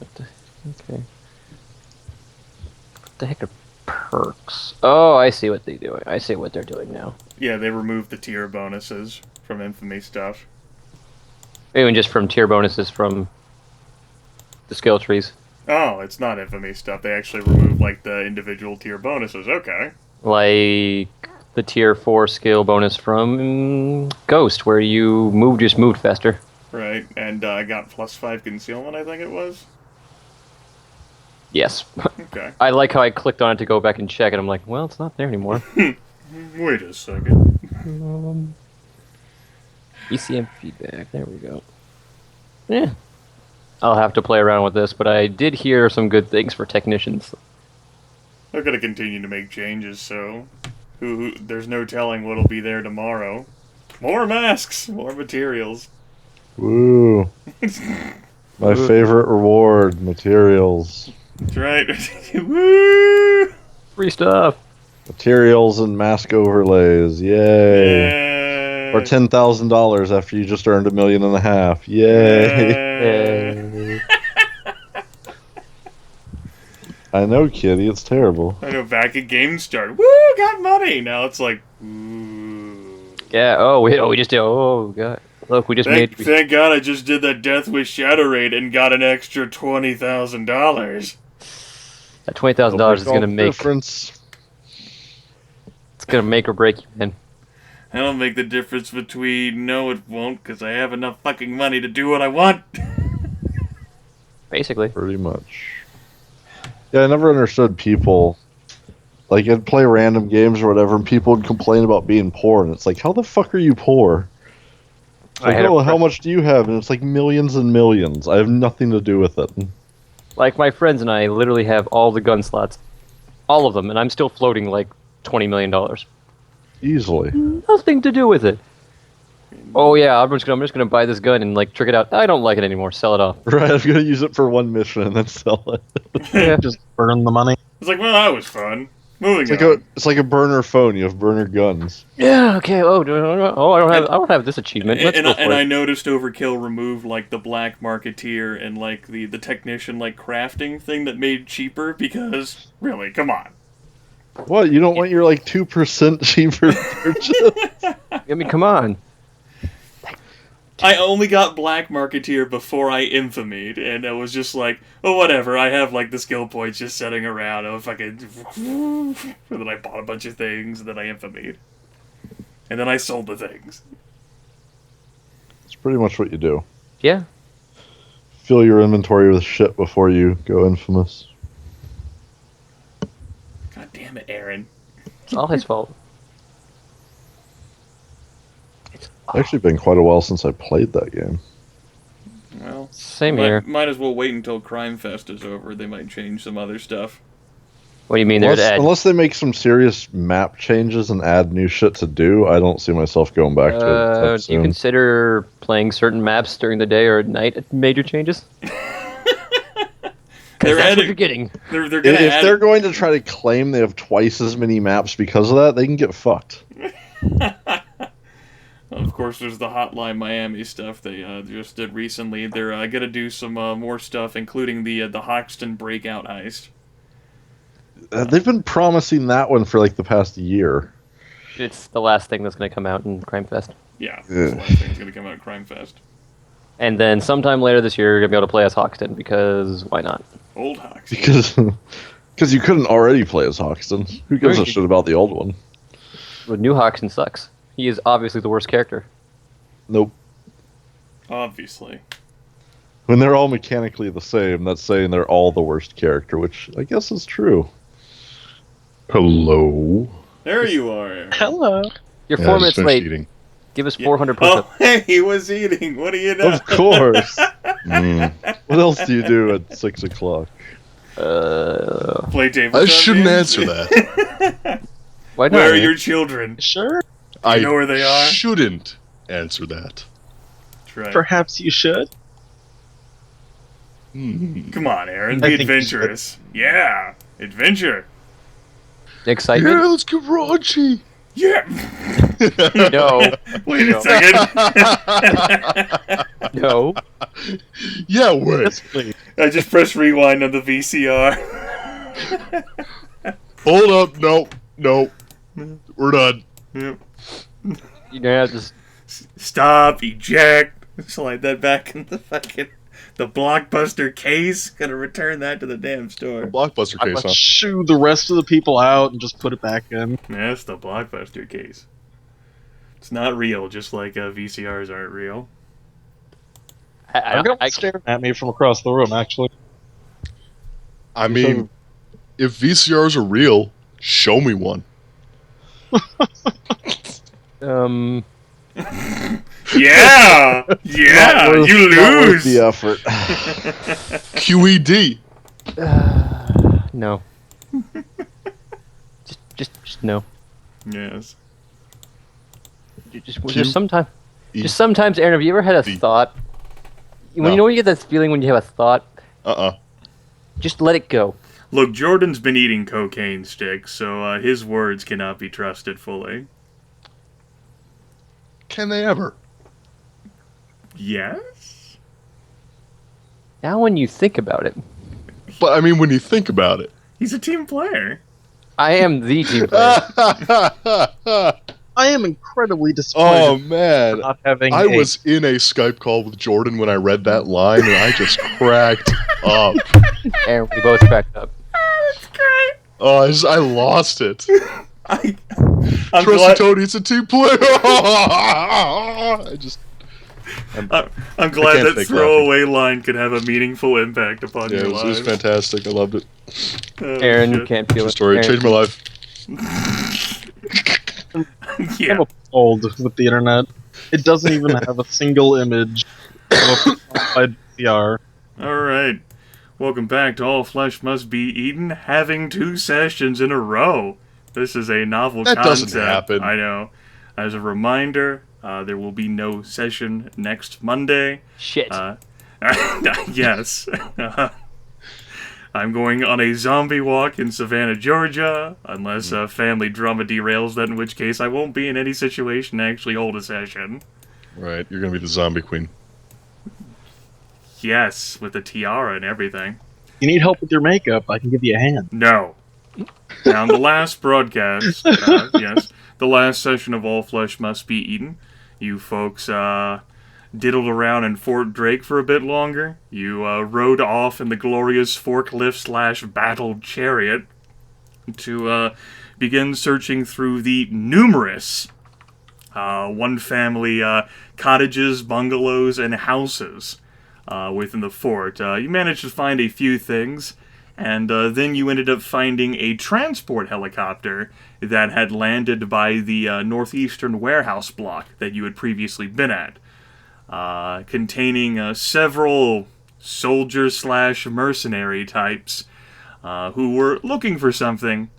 Okay. What the heck are perks? Oh, I see what they're doing. I see what they're doing now. Yeah, they removed the tier bonuses from Infamy stuff. Even just from tier bonuses from the skill trees. Oh, it's not Infamy stuff. They actually removed, like, the individual tier bonuses. Okay. Like the tier 4 skill bonus from Ghost, where you just moved faster. Right, and I got +5 concealment, I think it was. Yes. Okay. I like how I clicked on it to go back and check, and I'm like, well, it's not there anymore. Wait a second. ECM feedback. There we go. Yeah. I'll have to play around with this, but I did hear some good things for technicians. They're gonna continue to make changes, so there's no telling what'll be there tomorrow. More masks, more materials. Woo. My favorite reward, materials. That's right. Woo! Free stuff. Materials and mask overlays. Yay. Yay. Or $10,000 after you just earned $1.5 million. Yay. Yay. I know, Kitty, it's terrible. I know, back at GameStart. Woo! Got money! Now it's like, ooh. Yeah, we just did, oh, God. Look, we just made... Thank God I just did that Death Wish Shadow Raid and got an extra $20,000. That $20,000 is going to make... difference. It's going to make or break you, man. That'll make the difference between no, it won't, because I have enough fucking money to do what I want. Basically. Pretty much. Yeah, I never understood people. Like, I'd play random games or whatever, and people would complain about being poor, and it's like, how the fuck are you poor? Like, oh, how much do you have? And it's like millions and millions. I have nothing to do with it. Like, my friends and I literally have all the gun slots. All of them, and I'm still floating like $20 million. Easily. Nothing to do with it. Oh yeah, I'm just gonna buy this gun and like trick it out. I don't like it anymore. Sell it off. Right, I'm gonna use it for one mission and then sell it. Yeah. Just burn the money. It's like, well, that was fun. Moving It's on. like a burner phone. You have burner guns. Yeah. Okay. I don't have this achievement. Let's go for And it. I noticed Overkill removed like the black marketeer and like the technician like crafting thing that made cheaper because really, come on. What? You don't want your like 2% cheaper purchase? I mean, come on. I only got Black Marketeer before I infamied, and I was just like, oh, whatever, I have, like, the skill points just sitting around, oh, fucking... And then I bought a bunch of things, and then I infamied. And then I sold the things. It's pretty much what you do. Yeah. Fill your inventory with shit before you go infamous. God damn it, Aaron. It's all his fault. It's actually been quite a while since I played that game. Well, Same here. Might as well wait until Crime Fest is over. They might change some other stuff. What do you mean they're to add? Unless they make some serious map changes and add new shit to do, I don't see myself going back to it. Do you soon. consider playing certain maps during the day or at night at major changes? That's what you're getting. If they're going to try to claim they have twice as many maps because of that, they can get fucked. Of course, there's the Hotline Miami stuff they just did recently. They're gonna do some more stuff, including the Hoxton breakout heist. They've been promising that one for like the past year. It's the last thing that's going to come out in Crime Fest. Yeah, that's the last thing that's gonna come out at Crime Fest. And then sometime later this year, you're going to be able to play as Hoxton, because why not? Old Hoxton. Because you couldn't already play as Hoxton. Who gives a shit about the old one? The new Hoxton sucks. He is obviously the worst character. Nope. Obviously. When they're all mechanically the same, that's saying they're all the worst character, which I guess is true. Hello. There you are, Aaron. Hello. You're 4 minutes late. Eating. Give us 400 push-ups. Oh, hey, he was eating. What do you know? Of course. What else do you do at 6 o'clock? Play tabletop I shouldn't games? answer that. Why not? Where are your children? Sure. You know where they are? Shouldn't answer that. That's right. Perhaps you should. Come on, Aaron. I Be think you adventurous. Yeah. Adventure. Excitement? Yeah, let's get raunchy. Yeah. No. Wait a second. No. Yeah, wait. I just pressed rewind on the VCR. Hold up. No. We're done. Yep. You're gonna have to. Stop, eject, slide that back in the fucking the Blockbuster case. Gotta return that to the damn store. Blockbuster case, huh? Let's shoo the rest of the people out and just put it back in. That's the Blockbuster case. It's not real, just like VCRs aren't real. I'm gonna staring at me from across the room, actually. I mean, if VCRs are real, show me one. Yeah, you Not worth lose. the effort. QED. No. just no. Yes. Just sometimes, Aaron, have you ever had a thought? When No. you know when you get that feeling when you have a thought, just let it go. Look, Jordan's been eating cocaine sticks, so his words cannot be trusted fully. Can they ever? Yes? Now when you think about it, But I mean, when you think about it. He's a team player. I am the team player. I am incredibly disappointed Oh for man, not having I was in a Skype call with Jordan when I read that line, and I just cracked up. And we both cracked up. That's great. Oh, I lost it. I'm Trusty glad, Tony's a team player. I'm I glad can't that think throwaway line could have a meaningful impact upon Yeah, your it was life. fantastic. I loved it. Oh, Aaron shit. can't feel True it. story. Aaron, Changed my life. Yeah. I'm old with the internet. It doesn't even have a single image of a personified VCR. Alright. Welcome back to All Flesh Must Be Eaten, having 2 sessions in a row. This is a novel That concept. doesn't happen. I know. As a reminder, there will be no session next Monday. Shit. Yes. I'm going on a zombie walk in Savannah, Georgia, unless family drama derails that, in which case I won't be in any situation to actually hold a session. Right, you're gonna be the zombie queen. Yes, with the tiara and everything. You need help with your makeup, I can give you a hand. No. Now, in the last broadcast, yes, the last session of All Flesh Must Be Eaten, you folks diddled around in Fort Drake for a bit longer. You rode off in the glorious forklift/battle chariot to begin searching through the numerous one-family cottages, bungalows, and houses within the fort. You managed to find a few things, and then you ended up finding a transport helicopter that had landed by the northeastern warehouse block that you had previously been at, containing several soldier/mercenary types who were looking for something,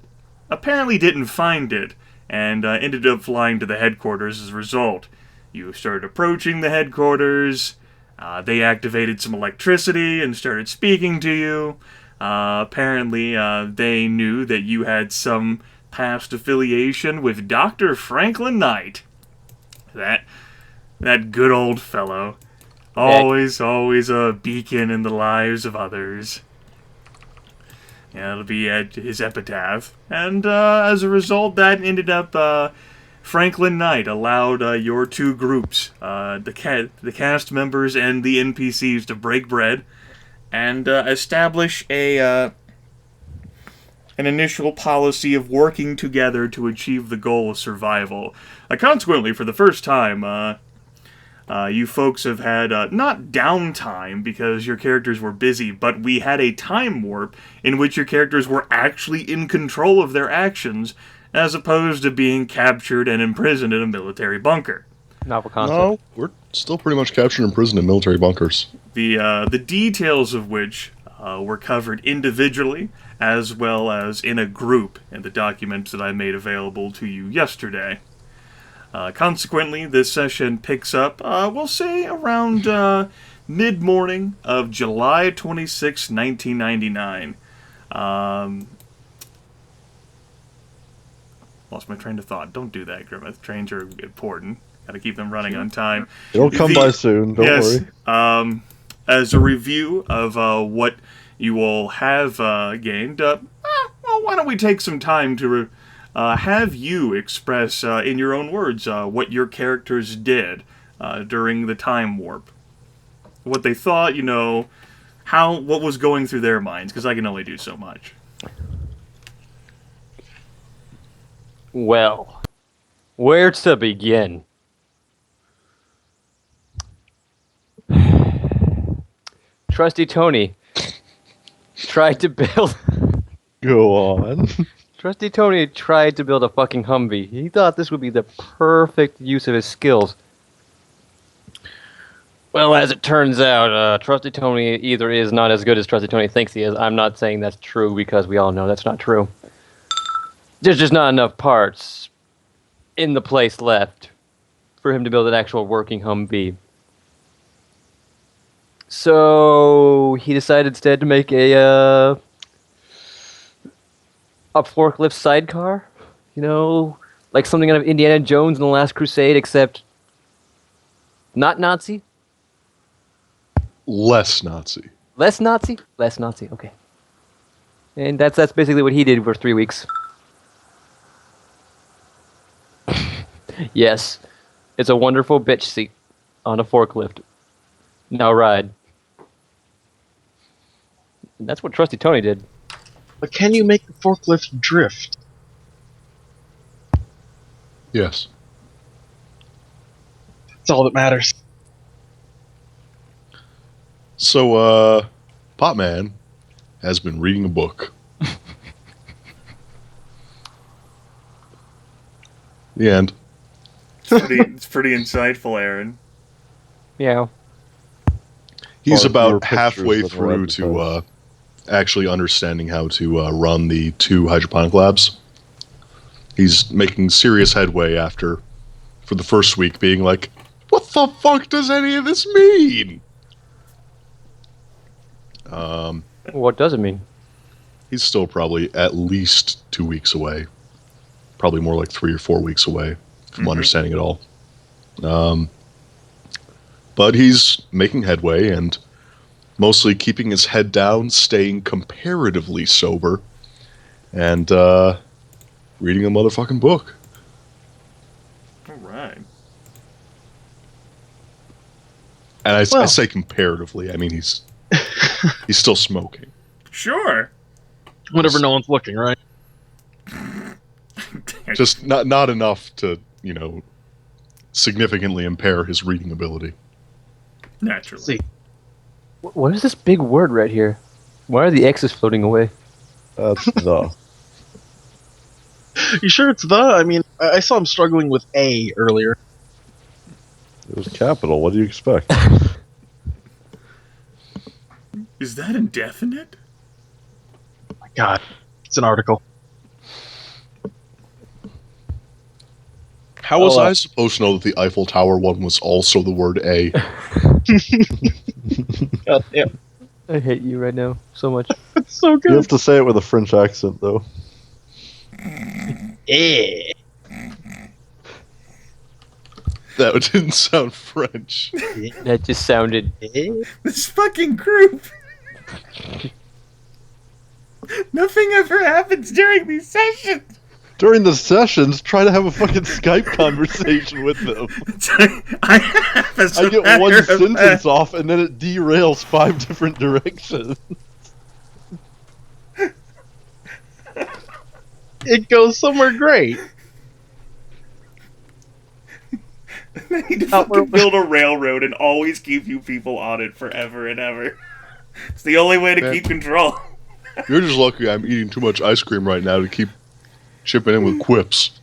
apparently didn't find it, and ended up flying to the headquarters as a result. You started approaching the headquarters. They activated some electricity and started speaking to you. Apparently, they knew that you had some past affiliation with Dr. Franklin Knight. That good old fellow. Always a beacon in the lives of others. Yeah, it'll be at his epitaph. And as a result, that ended up... Franklin Knight allowed your 2 groups, the cast members and the NPCs, to break bread and establish an initial policy of working together to achieve the goal of survival. Consequently, for the first time, you folks have had not downtime because your characters were busy, but we had a time warp in which your characters were actually in control of their actions, as opposed to being captured and imprisoned in a military bunker. Novel concept. No, we're still pretty much captured and imprisoned in military bunkers. The details of which were covered individually as well as in a group in the documents that I made available to you yesterday. Consequently, this session picks up, we'll say, around mid-morning of July 26, 1999. Lost my train of thought. Don't do that, Grimith. Trains are important. Gotta keep them running on time. It'll come by soon. Don't worry. as a review of what you all have gained, well, why don't we take some time to have you express in your own words what your characters did during the time warp, what they thought, what was going through their minds, because I can only do so much. Well, where to begin? Trusty Tony tried to build... Go on. Trusty Tony tried to build a fucking Humvee. He thought this would be the perfect use of his skills. Well, as it turns out, Trusty Tony either is not as good as Trusty Tony thinks he is. I'm not saying that's true because we all know that's not true. There's just not enough parts in the place left for him to build an actual working Humvee. So he decided instead to make a forklift sidecar, like something out of Indiana Jones and the Last Crusade, except not Nazi. Less Nazi. Less Nazi? Less Nazi, okay. And that's basically what he did for 3 weeks. Yes, it's a wonderful bitch seat on a forklift. Now ride. And that's what Trusty Tony did. But can you make the forklift drift? Yes. That's all that matters. So, Potman has been reading a book. The end. It's pretty insightful, Aaron. Yeah. He's Fewer about pictures halfway than through red to actually understanding how to run the 2 hydroponic labs. He's making serious headway after, for the first week, being like, what the fuck does any of this mean? What does it mean? He's still probably at least 2 weeks away. Probably more like 3 or 4 weeks away from understanding it all. But he's making headway and mostly keeping his head down, staying comparatively sober, and reading a motherfucking book. All right. And I Well. say comparatively, I mean he's still smoking. Sure. Whenever no one's looking, right? Just not enough to, significantly impair his reading ability. Naturally. See, What is this big word right here? Why are the X's floating away? That's the. you sure it's the? I mean, I saw him struggling with A earlier. It was capital. What do you expect? Is that indefinite? Oh my God, it's an article. How was I supposed to know that the Eiffel Tower one was also the word A? God damn, I hate you right now so much. it's so You good. have to say it with a French accent, though. Eh. That didn't sound French. That just sounded... This fucking group. Nothing ever happens during these sessions. During the sessions, try to have a fucking Skype conversation with them. I have, as I a get matter one of sentence fact. off, and then it derails 5 different directions. It goes somewhere great. They need to fucking build a railroad and always keep you people on it forever and ever. It's the only way to Man. keep control. You're just lucky I'm eating too much ice cream right now to keep chipping in with quips.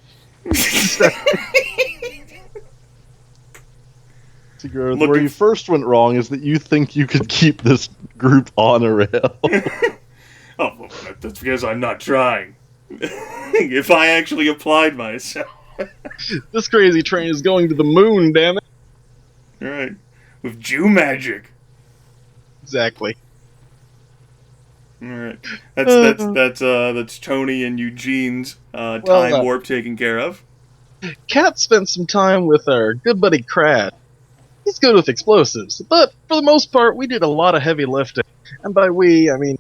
Where Looking- you first went wrong is that you think you could keep this group on a rail. Oh, well, that's because I'm not trying. If I actually applied myself. This crazy train is going to the moon, damn it. Alright. With Jew magic. Exactly. Alright. That's Tony and Eugene's time warp taken care of. Kat spent some time with our good buddy Crash. He's good with explosives, but for the most part, we did a lot of heavy lifting. And by we, I mean,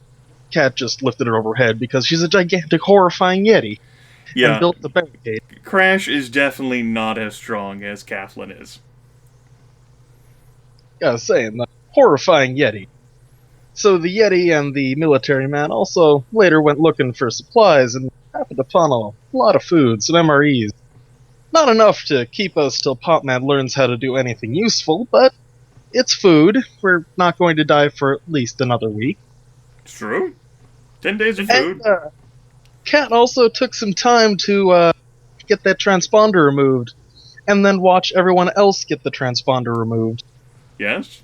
Cat just lifted her overhead because she's a gigantic, horrifying Yeti. And Yeah, built the barricade. Crash is definitely not as strong as Kathleen is. Yeah, I was saying, the horrifying Yeti. So the Yeti and the military man also later went looking for supplies and happened upon a lot of food, some MREs. Not enough to keep us till Popman learns how to do anything useful, but it's food. We're not going to die for at least another week. It's true. 10 days of food. And Cat also took some time to get that transponder removed, and then watch everyone else get the transponder removed. Yes?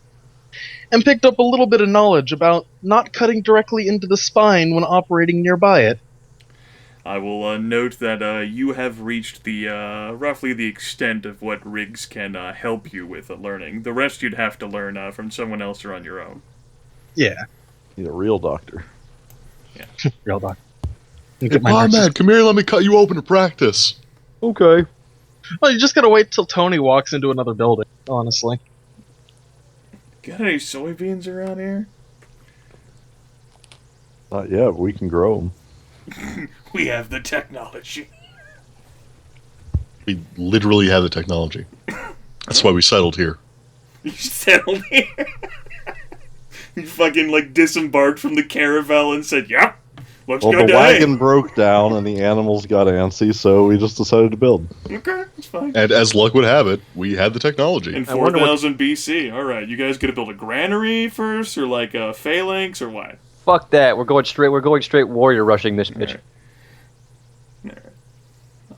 And picked up a little bit of knowledge about not cutting directly into the spine when operating nearby it. I will note that you have reached the roughly the extent of what Riggs can help you with learning. The rest you'd have to learn from someone else or on your own. Yeah, Need a real doctor. real doctor. Hey, Bombad, come here, let me cut you open to practice. Okay. Well, you just gotta wait till Tony walks into another building, honestly. Got any soybeans around here? Not yet, but we can grow them. We have the technology. We literally have the technology. That's why we settled here. You settled here. You fucking disembarked from the caravel and said, "Yep, let's Well, go the die." wagon broke down and the animals got antsy, so we just decided to build. Okay, that's fine. And as luck would have it, we had the technology. In I wonder what- 4000 BC. All right, you guys gonna build a granary first, or a phalanx, or what? Fuck that. We're going straight warrior rushing this bitch. All right.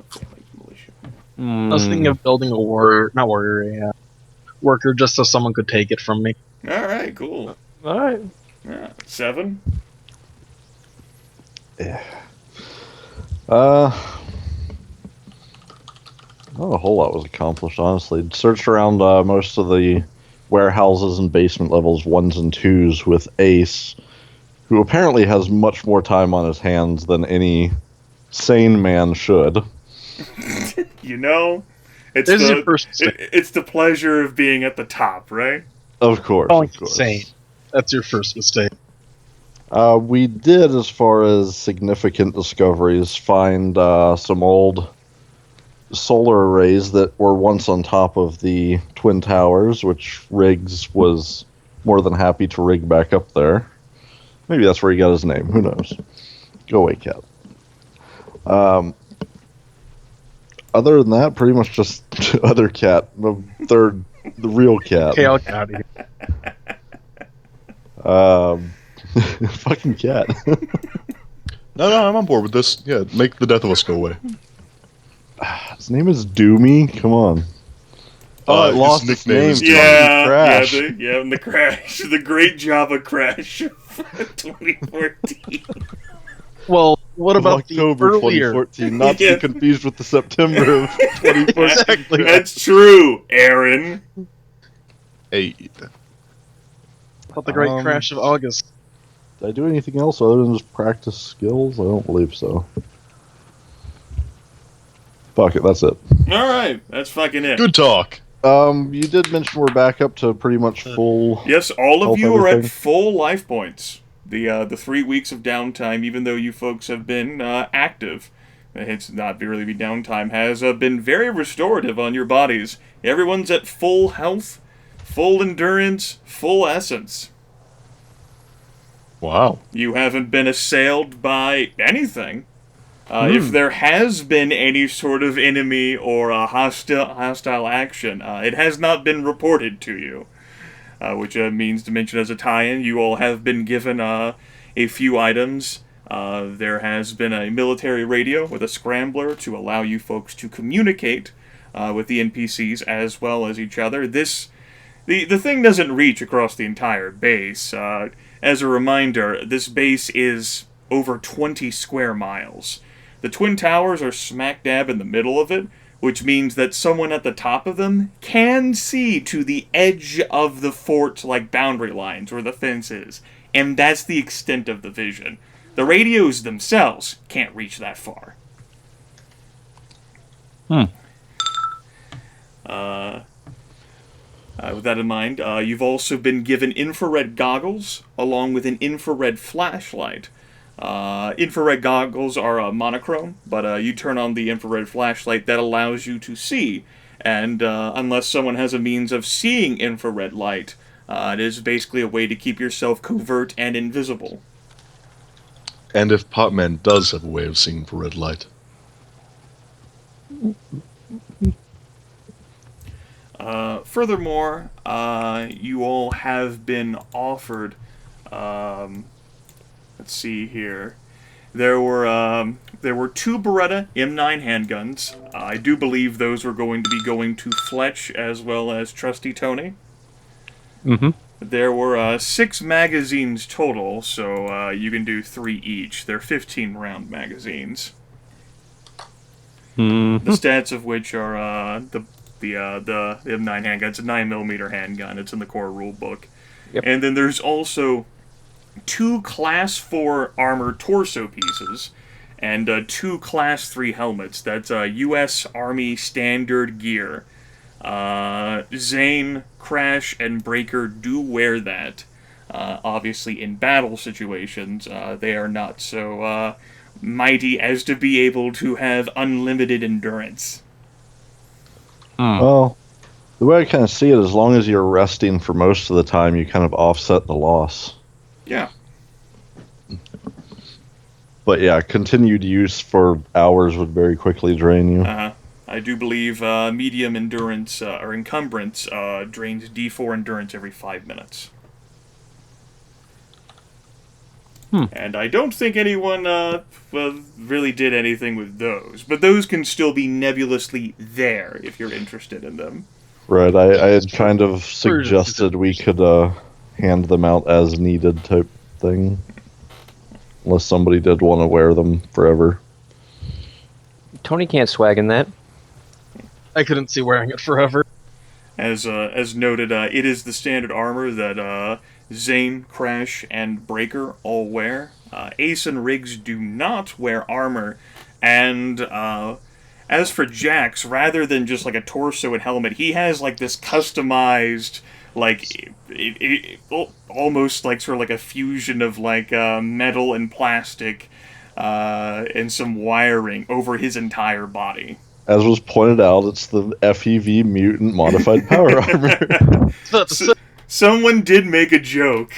Phalanx militia. I was thinking of building a worker just so someone could take it from me. All right, cool. Alright. Yeah, 7. Not a whole lot was accomplished, honestly. Searched around most of the warehouses and basement levels 1s and 2s with Ace, who apparently has much more time on his hands than any sane man should. You know, it's This is your first mistake. it's the pleasure of being at the top, right? Of course, Calling of course. insane. That's your first mistake. We did, as far as significant discoveries, find some old solar arrays that were once on top of the Twin Towers, which Riggs was more than happy to rig back up there. Maybe that's where he got his name. Who knows? Go away, Cat. Other than that, pretty much just other Cat. The real Cat. Okay, I'll get out of here. Fucking Cat. No, I'm on board with this. Yeah, make the death of us go away. His name is Doomy. Come on. Oh, it his lost its nickname name. is Yeah, Crash. and the crash, the great Java crash of 2014. Well, what Of about October the earlier? 2014, not to Yeah. be confused with the September of 2014. Exactly. That's true, Aaron. Hey, About the great Um, crash of August. Did I do anything else other than just practice skills? I don't believe so. Fuck it, that's it. All right, that's fucking it. good talk. You did mention we're back up to pretty much full. Yes, all of Health, you are at everything. full life points. The 3 weeks of downtime, even though you folks have been active, it's not really be downtime, has been very restorative on your bodies. Everyone's at full health, full endurance, full essence. Wow. You haven't been assailed by anything. If there has been any sort of enemy or hostile action, it has not been reported to you. Which means to mention as a tie-in, you all have been given a few items. There has been a military radio with a scrambler to allow you folks to communicate with the NPCs as well as each other. The thing doesn't reach across the entire base. As a reminder, this base is over 20 square miles. The Twin Towers are smack dab in the middle of it, which means that someone at the top of them can see to the edge of the fort, boundary lines where the fence is. And that's the extent of the vision. The radios themselves can't reach that far. With that in mind, you've also been given infrared goggles along with an infrared flashlight. Infrared goggles are monochrome, but you turn on the infrared flashlight that allows you to see. And unless someone has a means of seeing infrared light, it is basically a way to keep yourself covert and invisible. And if Potman does have a way of seeing infrared light. Furthermore, you all have been offered, let's see here, there were 2 Beretta M9 handguns. I do believe those were going to be going to Fletch as well as Trusty Tony. Mm-hmm. There were 6 magazines total, so you can do 3 each. They're 15-round magazines. Mm-hmm. The stats of which are the M9 handgun. It's a 9mm handgun. It's in the core rulebook. Yep. And then there's also 2 Class 4 armor torso pieces and 2 Class 3 helmets. That's U.S. Army standard gear. Zane, Crash, and Breaker do wear that. Obviously, in battle situations, they are not so mighty as to be able to have unlimited endurance. Well, the way I kind of see it, as long as you're resting for most of the time, you kind of offset the loss. Yeah. But yeah, continued use for hours would very quickly drain you. I do believe medium endurance or encumbrance drains D4 endurance every 5 minutes. And I don't think anyone really did anything with those. But those can still be nebulously there if you're interested in them. Right, I had kind of suggested we could hand them out as needed type thing. Unless somebody did want to wear them forever. Tony can't swag in that. I couldn't see wearing it forever. As noted, it is the standard armor that Zane, Crash, and Breaker all wear. Ace and Riggs do not wear armor. And as for Jax, rather than just like a torso and helmet, he has like this customized, like almost like sort of like a fusion of like metal and plastic and some wiring over his entire body. As was pointed out, it's the FEV mutant modified power armor. Someone did make a joke.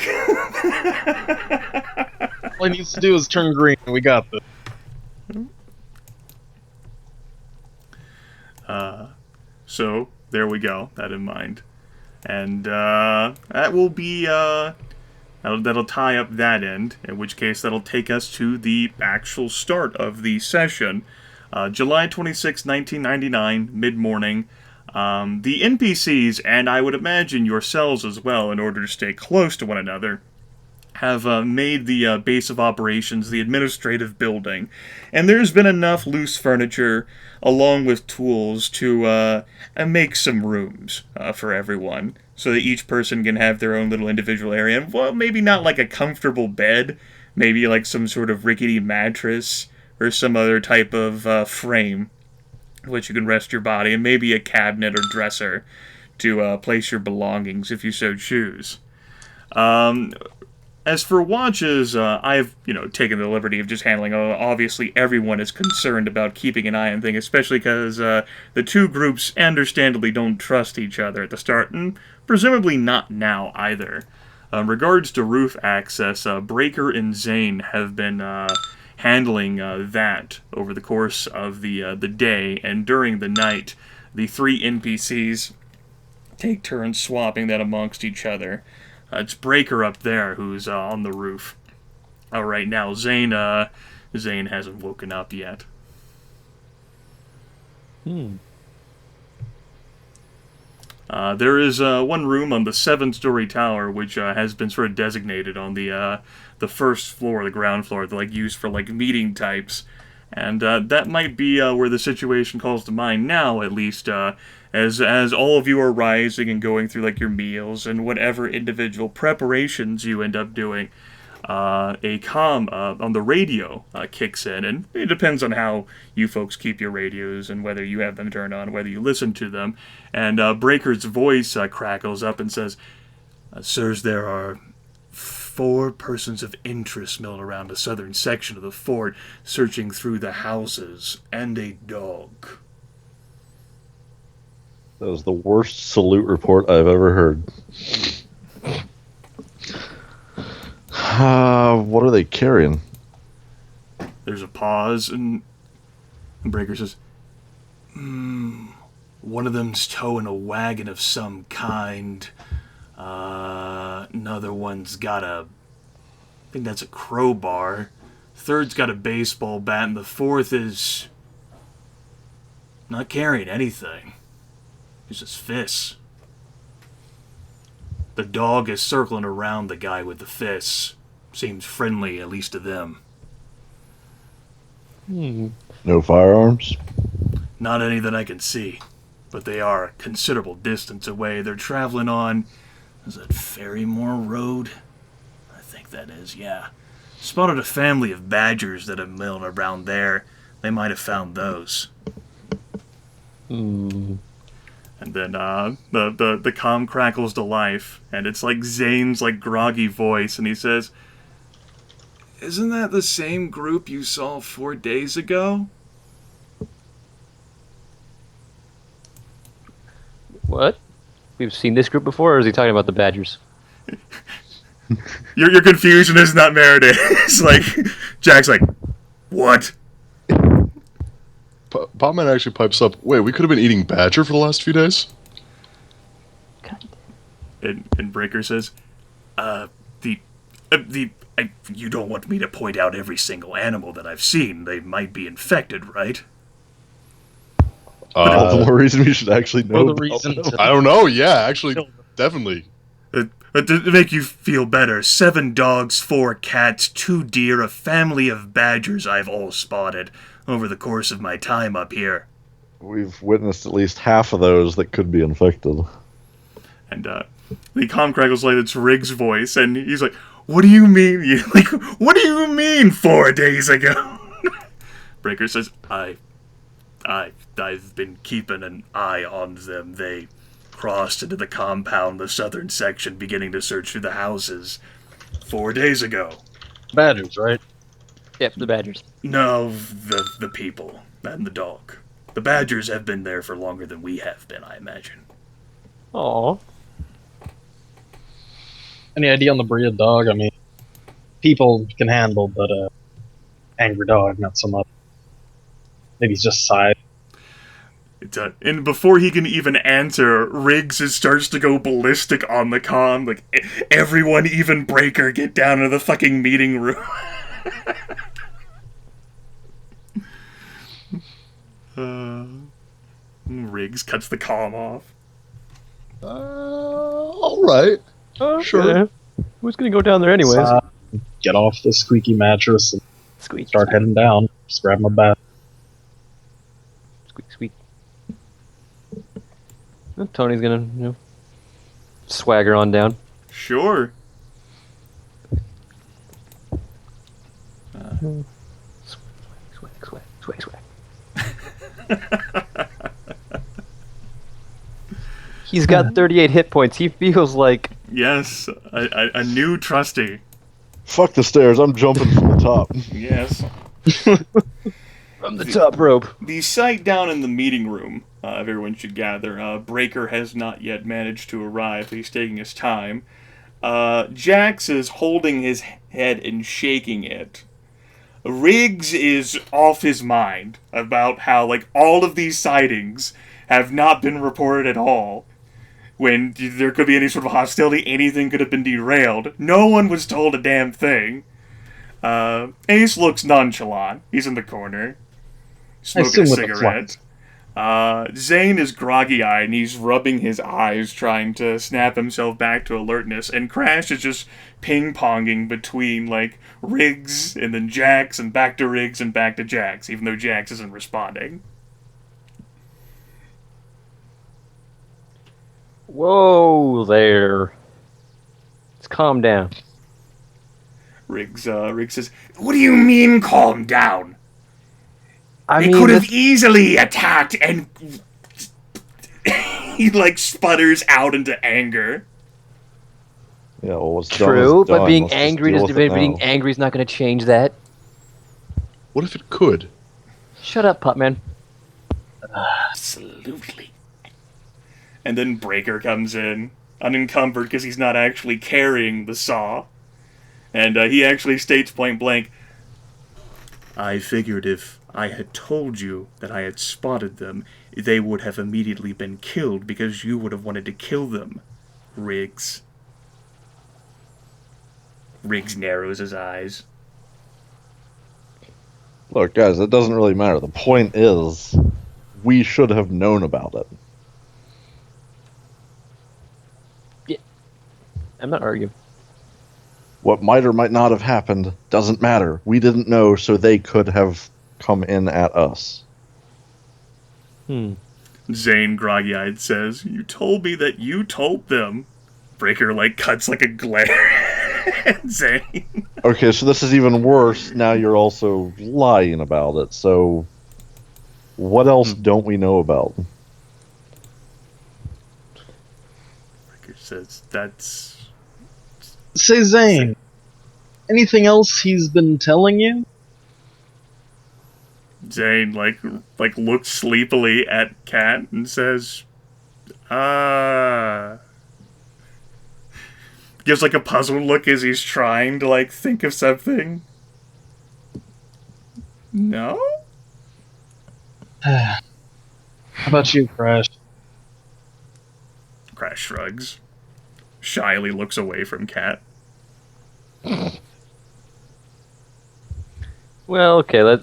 All he needs to do is turn green, and we got this. So, there we go, that in mind. And that will be, that'll tie up that end, in which case that'll take us to the actual start of the session. July 26, 1999, mid-morning. The NPCs, and I would imagine yourselves as well, in order to stay close to one another, have made the base of operations the administrative building. And there's been enough loose furniture, along with tools, to make some rooms for everyone, so that each person can have their own little individual area. And, well, maybe not like a comfortable bed, maybe like some sort of rickety mattress, or some other type of frame which you can rest your body, and maybe a cabinet or dresser to place your belongings if you so choose. As for watches, I've taken the liberty of just handling. Obviously, everyone is concerned about keeping an eye on things, especially because the two groups understandably don't trust each other at the start, and presumably not now either. Regards to roof access, Breaker and Zane have been handling that over the course of the day, and during the night, the 3 NPCs take turns swapping that amongst each other. It's Breaker up there who's on the roof. Right now, Zane hasn't woken up yet. There is one room on the 7-story tower which has been sort of designated on the first floor, the ground floor, like used for like meeting types, and that might be where the situation calls to mind now, at least as all of you are rising and going through like your meals and whatever individual preparations you end up doing. a comm on the radio kicks in, and it depends on how you folks keep your radios and whether you have them turned on, whether you listen to them. And Breaker's voice crackles up and says, "Sirs, there are 4 persons of interest milled around the southern section of the fort, searching through the houses, and a dog." That was the worst salute report I've ever heard. What are they carrying? There's a pause, and Breaker says, "One of them's towing a wagon of some kind. Another one's got I think that's a crowbar. Third's got a baseball bat, and the fourth is not carrying anything. It's just fists. The dog is circling around the guy with the fists. Seems friendly, at least to them. No firearms? Not any that I can see, but they are a considerable distance away. They're traveling on, is that Ferrymore Road? I think that is, yeah. Spotted a family of badgers that have milled around there. They might have found those." And then the comm crackles to life, and it's like Zane's like groggy voice, and he says, "Isn't that the same group you saw 4 days ago?" What? We've seen this group before, or is he talking about the Badgers? Your confusion is not merited. It's like Jack's like, "What?" Potman actually pipes up, "Wait, we could have been eating badger for the last few days?" And Breaker says, you don't want me to point out every single animal that I've seen. They might be infected, right?" All the more reason we should actually know. For the reason them. to- I don't know. Yeah, actually, definitely. But to make you feel better, 7 dogs, 4 cats, 2 deer, a family of badgers I've all spotted over the course of my time up here. We've witnessed at least half of those that could be infected. And the comm crackles like it's Riggs' voice, and he's like, "What do you mean? What do you mean 4 days ago?" Breaker says, I've been keeping an eye on them. They crossed into the compound, the southern section, beginning to search through the houses 4 days ago. Badgers, right? Yep, the Badgers. No, the people and the dog. The badgers have been there for longer than we have been, I imagine. Aww. Any idea on the breed of dog? I mean, people can handle, but angry dog, not so much. Maybe he's just side. And before he can even answer, Riggs starts to go ballistic on the comm. Like, everyone, even Breaker, get down to the fucking meeting room. Riggs cuts the comm off. All right. Sure. Yeah. Who's gonna go down there anyways? Get off the squeaky mattress and Squeak. start heading down. Just grab my bat. Squeak, squeak. Well, Tony's gonna, swagger on down. Sure. Swag, swag, swag, swag. He's got 38 hit points. He feels like Yes, a new trustee. Fuck the stairs, I'm jumping from the top. Yes. from the top rope. The sight down in the meeting room, everyone should gather. Breaker has not yet managed to arrive. He's taking his time. Jax is holding his head and shaking it. Riggs is off his mind about how, like, all of these sightings have not been reported at all. When there could be any sort of hostility, anything could have been derailed. No one was told a damn thing. Ace looks nonchalant. He's in the corner, smoking a cigarette. Zane is groggy-eyed, and he's rubbing his eyes, trying to snap himself back to alertness. And Crash is just ping-ponging between, like, Riggs, and then Jax, and back to Riggs, and back to Jax, even though Jax isn't responding. Whoa there. Let's calm down. Riggs says, "What do you mean, calm down? I They mean, could have that's- easily attacked and..." He, like, sputters out into anger. Yeah, well, what's done true, is done. but being Let's just angry deal does with it being now. angry is not going to change that. What if it could? Shut up, Pupman. Absolutely. And then Breaker comes in, unencumbered because he's not actually carrying the saw. And he actually states point blank, "I figured if I had told you that I had spotted them, they would have immediately been killed because you would have wanted to kill them, Riggs." Riggs narrows his eyes. Look, guys, it doesn't really matter. The point is, we should have known about it. I'm not arguing. What might or might not have happened doesn't matter. We didn't know, so they could have come in at us. Zane, groggy-eyed, says, "You told me that you told them." Breaker, like, cuts like a glare at Zane. Okay, so this is even worse. Now you're also lying about it. So, what else don't we know about? Breaker says, "That's..." Say, Zane, anything else he's been telling you? Zane, like looks sleepily at Kat and says, gives, like, a puzzled look as he's trying to, like, think of something. No? How about you, Crash? Crash shrugs. Shyly looks away from Kat. Well, okay,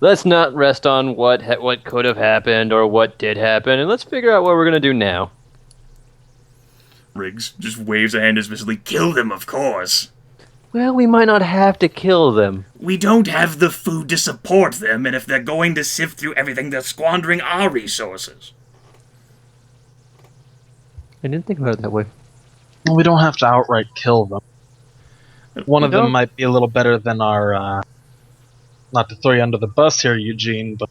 let's not rest on what could have happened or what did happen, and let's figure out what we're gonna do now. Riggs just waves a hand dismissively. "Kill them, of course. Well, we might not have to kill them. We don't have the food to support them, and if they're going to sift through everything, they're squandering our resources." I didn't think about it that way. Well, we don't have to outright kill them. One of No. them might be a little better than our, not to throw you under the bus here, Eugene, but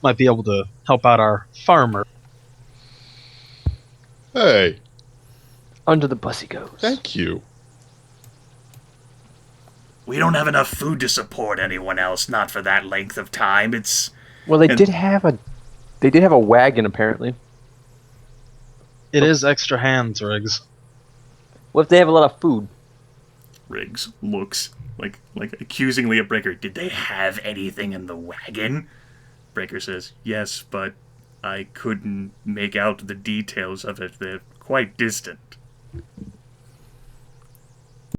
might be able to help out our farmer. Hey, Under the bus he goes. thank you. We don't have enough food to support anyone else, not for that length of time. It's... Well, they And- did have a wagon apparently. It is extra hands, Riggs. What if they have a lot of food? Riggs looks like accusingly at Breaker. "Did they have anything in the wagon?" Breaker says, "Yes, but I couldn't make out the details of it. They're quite distant."